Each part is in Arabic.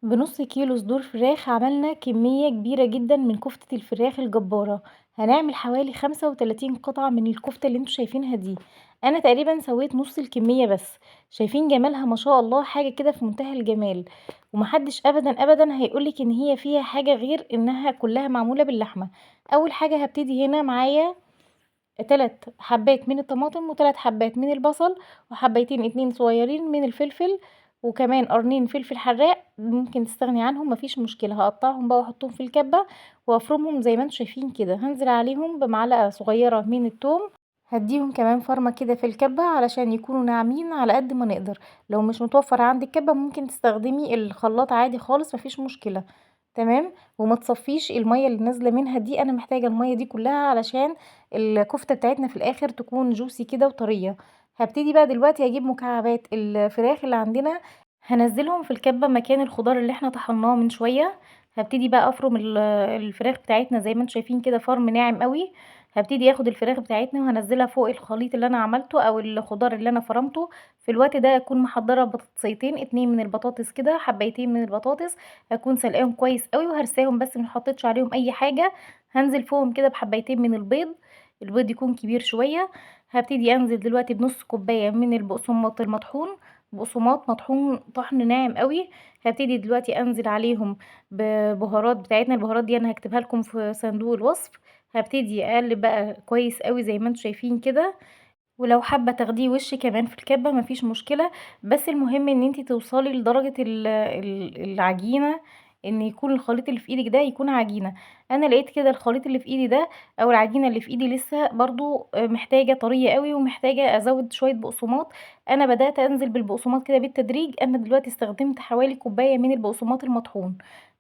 بنص كيلو صدور فراخ عملنا كمية كبيرة جدا من كفتة الفراخ الجبارة. هنعمل حوالي 35 قطعة من الكفتة اللي انتوا شايفينها دي. انا تقريبا سويت نص الكمية بس. شايفين جمالها ما شاء الله، حاجة كده في منتهى الجمال. ومحدش ابدا ابدا هيقولك ان هي فيها حاجة غير انها كلها معمولة باللحمة. اول حاجة هبتدي هنا معايا 3 حبات من الطماطم و3 حبات من البصل وحبيتين 2 صغيرين من الفلفل، وكمان قرنين فلفل حراق ممكن تستغني عنهم مفيش مشكلة. هقطعهم بقى واحطهم في الكبة وافرمهم زي ما انتوا شايفين كده. هنزل عليهم بمعلقة صغيرة من الثوم، هديهم كمان فرمة كده في الكبة علشان يكونوا ناعمين على قد ما نقدر. لو مش متوفر عندك كبة ممكن تستخدمي الخلاط عادي خالص مفيش مشكلة. تمام. وما تصفيش المية اللي نازلة منها دي، انا محتاجة المية دي كلها علشان الكفتة بتاعتنا في الاخر تكون جوسي كده وطرية. هبتدي بقى دلوقتي اجيب مكعبات الفراخ اللي عندنا، هنزلهم في الكبة مكان الخضار اللي احنا طحناه من شوية. هبتدي بقى افرم الفراخ بتاعتنا زي ما انتم شايفين كده، فرم ناعم قوي. هبتدي اخد الفراخ بتاعتنا وهنزلها فوق الخليط اللي انا عملته او الخضار اللي انا فرمته. في الوقت ده اكون محضره بطاطسيتين، 2 من البطاطس كده، حبايتين من البطاطس. هكون سلقاهم كويس قوي وهرساهم بس محطتش عليهم اي حاجه. هنزل فوقهم كده بحبايتين من البيض، البيض يكون كبير شويه. هبتدي انزل دلوقتي بنص كوبايه من البقسماط المطحون، بقسماط مطحون طحن ناعم قوي. هبتدي دلوقتي انزل عليهم ببهارات بتاعتنا، البهارات دي انا هكتبها لكم في صندوق الوصف. هبتدي اقلب بقى كويس قوي زي ما انتم شايفين كده. ولو حابة تاخديه وش كمان في الكبة مفيش مشكلة، بس المهم ان انتي توصلي لدرجة العجينة، ان يكون الخليط اللي في ايدك ده يكون عجينة. انا لقيت كده الخليط اللي في ايدي ده او العجينة اللي في ايدي لسه برضو محتاجة طرية قوي ومحتاجة ازود شوية بقسماط. انا بدأت انزل بالبقسماط كده بالتدريج. انا دلوقتي استخدمت حوالي كوباية من البقسماط المطحون.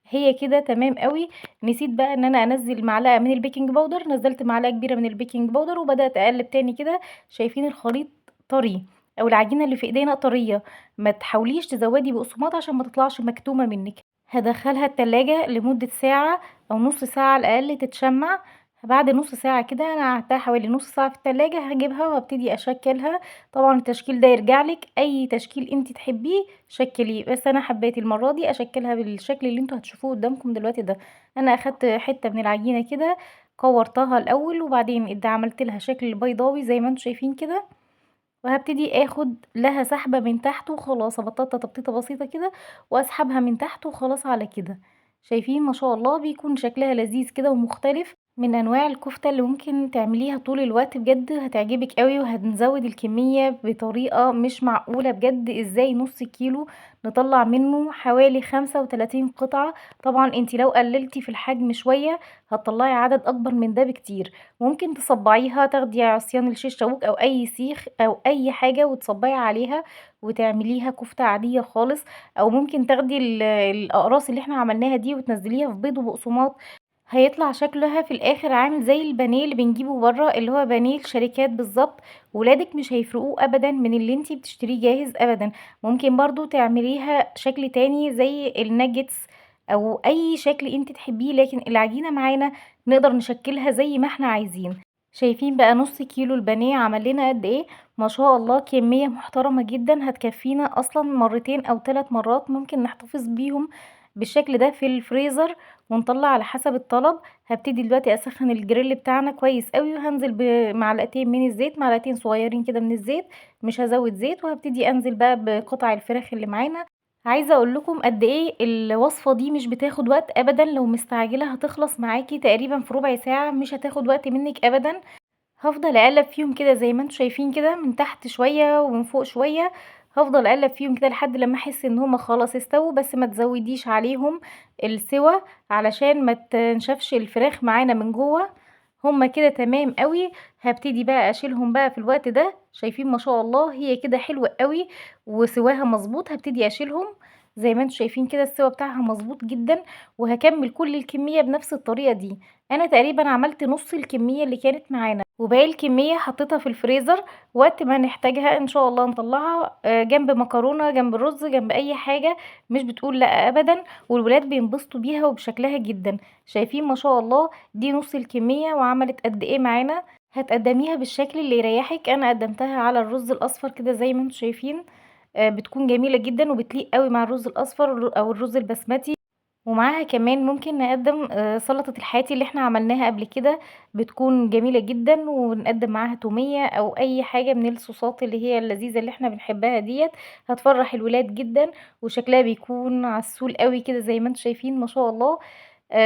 هي كده تمام قوي. نسيت بقى ان انا انزل معلقة من البيكنج باودر، نزلت معلقة كبيرة من البيكنج باودر وبدأت اقلب تاني كده. شايفين الخليط طري او العجينه اللي في ايدينا طريه. ما تحاوليش تزودي بقسماط عشان ما تطلعش مكتومه منك. هدخلها التلاجة لمده ساعه او نص ساعه على الاقل تتشمع. بعد نص ساعه كده، انا قعدتها حوالي نص ساعه في التلاجة، هجيبها وابتدي اشكلها. طبعا التشكيل ده يرجعلك، اي تشكيل انت تحبيه شكليه، بس انا حبيت المره دي اشكلها بالشكل اللي انتوا هتشوفوه قدامكم دلوقتي ده. انا اخدت حته من العجينه كده، كورتها الاول وبعدين عملت لها شكل بيضاوي زي ما انتم شايفين كده. وهبتدي اخد لها سحبة من تحت وخلاص، ابططها تبطيطة بسيطة كده واسحبها من تحت وخلاص على كده. شايفين ما شاء الله بيكون شكلها لذيذ كده ومختلف، من انواع الكفتة اللي ممكن تعمليها طول الوقت. بجد هتعجبك قوي وهنزود الكمية بطريقة مش معقولة. بجد ازاي نص كيلو نطلع منه حوالي 35 قطعة؟ طبعا انتي لو قللتي في الحجم شوية هتطلعي عدد اكبر من ده بكتير. ممكن تصبعيها، تاخدي عصيان الشيش طاووق او اي سيخ او اي حاجة وتصبعي عليها وتعمليها كفتة عادية خالص. او ممكن تاخدي الاقراص اللي احنا عملناها دي وتنزليها في بيض وبقسماط، هيطلع شكلها في الاخر عامل زي البانيه اللي بنجيبه بره، اللي هو بانيه الشركات بالظبط. ولادك مش هيفرقوه ابدا من اللي انتي بتشتريه جاهز ابدا. ممكن برضو تعمليها شكل تاني زي الناجتس او اي شكل انت تحبيه، لكن العجينة معانا نقدر نشكلها زي ما احنا عايزين. شايفين بقى نص كيلو البانيه عمل لنا قد ايه؟ ما شاء الله كمية محترمة جدا، هتكفينا اصلا مرتين او 3 مرات. ممكن نحتفظ بيهم بالشكل ده في الفريزر ونطلع على حسب الطلب. هبتدي دلوقتي اسخن الجريل بتاعنا كويس قوي وهنزل بمعلقتين من الزيت، معلقتين صغيرين كده من الزيت، مش هزود زيت. وهبتدي انزل بقى بقطع الفراخ اللي معانا. عايزه اقول لكم قد ايه الوصفه دي مش بتاخد وقت ابدا. لو مستعجله هتخلص معاكي تقريبا في ربع ساعه، مش هتاخد وقت منك ابدا. هافضل اقلب فيهم كده زي ما انتم شايفين كده، من تحت شويه ومن فوق شويه. هافضل اقلب فيهم كده لحد لما احس ان هما خلاص استووا، بس ما تزوديش عليهم السوا علشان ما تنشفش الفراخ معانا من جوه. هما كده تمام قوي. هبتدي بقى اشيلهم بقى في الوقت ده. شايفين ما شاء الله هي كده حلوة قوي وسواها مظبوط. هبتدي اشيلهم زي ما انتم شايفين كده، السوا بتاعها مظبوط جدا. وهكمل كل الكمية بنفس الطريقة دي. انا تقريبا عملت نص الكمية اللي كانت معانا وباقي الكمية حطيتها في الفريزر. وقت ما نحتاجها ان شاء الله نطلعها جنب مكرونة، جنب الرز، جنب اي حاجة. مش بتقول لا ابدا. والولاد بينبسطوا بيها وبشكلها جدا. شايفين ما شاء الله دي نص الكمية وعملت قد ايه معانا. هتقدميها بالشكل اللي يريحك. انا قدمتها على الرز الاصفر كده زي ما انتم شايفين. بتكون جميلة جدًا وبتليق أوي مع الرز الأصفر أو الرز البسمتي. ومعاها كمان ممكن نقدّم سلطة الحياتي اللي إحنا عملناها قبل كده، بتكون جميلة جدًا، ونقدّم معاها تومية أو أي حاجة من الصوصات اللي هي اللذيذة اللي إحنا بنحبها ديّة، هتفرّح الولاد جدًا، وشكلها بيكون عسول أوي كده زي ما أنتم شايفين ما شاء الله.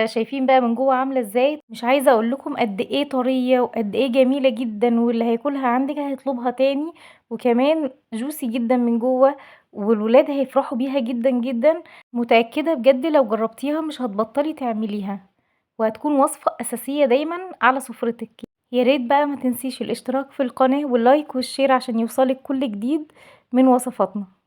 شايفين بقى من جوّه عاملة إزاي، مش عايزة أقول لكم قد إيه طرية وقد إيه جميلة جدًا، واللي هياكلها عندِك هيطلبها تاني، وكمان juicy جدًا من جوّه، والولاد هيفرحوا بيها جدًا، جدًا. متأكدة بجد لو جربتيها مش هتبطلي تعمليها، وهتكون وصفة أساسية دايمًا على سفرتِك. يا ريت بقى ما تنسيش الاشتراك في القناة واللايك والشير عشان يوصلك كل جديد من وصفاتنا.